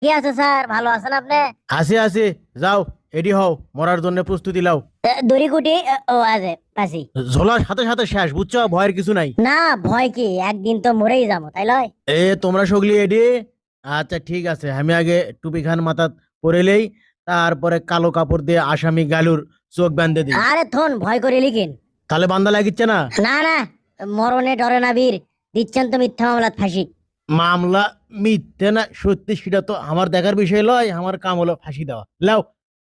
কি আছে স্যার, ভালো আছেন আপনি? আসি আসি, যাও এডি হও, মরার জন্য প্রস্তুতি লাও। দড়ি কুটি ও আছে পাশি। ঝোলার সাথে সাথে শেষ, বুঝছো? ভয়ের কিছু নাই। না, ভয় কি, একদিন তো মরেই যাবো, তাই লয়? এ তোমরা সগলি এডি? আচ্ছা ঠিক আছে, আমি আগে টুপি খান মাথা পরেলেই, তারপরে কালো কাপড় দিয়ে আসামি গালুর চোখ বাঁধে দিই। আরে থন, ভয় করে লিখেন। তাহলে বান্দা লাগিচ্ছে না? না না, মরণে ডরে না বীর, দিচ্ছেন তো মিথ্যা মামলাত ফাঁসি। মামলা মিথ্যে না সত্যি সেটা তো আমার দেখার বিষয় লয়, আমার কাম হলো ফাঁসি দেওয়া। লাও,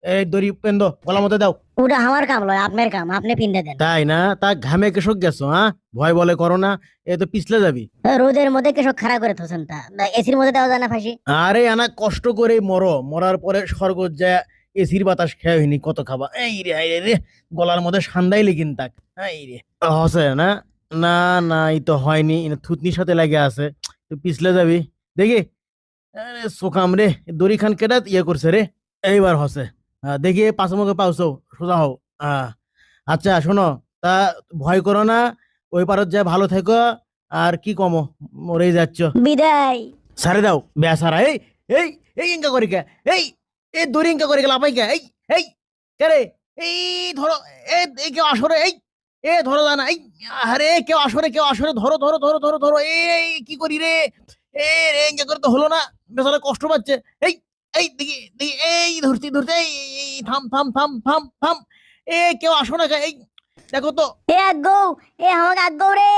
এই দড়ি পেন্দ গলা মতো দাও। ওটা আমার কাম লয়, আপনার কাম, আপনি পিন্দে দেন। তাই না? তা ঘামে কেসক গেছো, হ্যাঁ? ভয় বলে করো না, এ তো পিছলে যাবি। রোদের মধ্যে কেসব খাড়া করে থোছেন, তা এসির মধ্যে দেওয়া যায় না ফাঁসি? আরে আনা কষ্ট করে মরো, মরার পরে স্বর্গ যায় এসির বাতাস খেয়ে হইনি, কত খাবা। এই রে, গলার মধ্যে সান্দাই লেগিন তাক। এই রে, হসে না? না না, এই তো হয়নি, থুতনির সাথে লাগে আছে। তুই পিছলে যাবি দেখি। আরে সোকাম রে, দড়ি খান কেটা ইয়ে করছে রে। এইবার হসে। দেখি পাঁচ মুখে পাউছো, সোজা হও। আহ আচ্ছা শোনো, তা ভয় করো না, ওই পারত যায় ভালো থেকো। আর কি কমো, মরেই যাচ্ছ। বিদায়। সারে দাও বেসারা। এই এই এই ইনকা করে কে? এই এই দড়ি ইনকা করে গেল আপাই কে? এই এই কে রে? এই ধরো, এই কেউ আসরে, এই এ ধরো জানা, এই আরে কেউ আসরে, কেউ আসরে, ধরো ধরো ধরো ধরো ধরো। এই কি করি রে? এ রে, ইনকা করে তো হলো না, বেচারা কষ্ট পাচ্ছে। এই এই দেখি দেখি, এই ধরছি ধরছি, এই থাম থাম থাম থাম থাম। কেউ আসো না কে? এই দেখো তো। এ আগ্গো, এ আমাকে আগ্গো রে,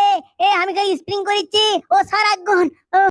এ আমি খালি স্প্রিং করিচ্ছি, ও স্যার আগ্গো।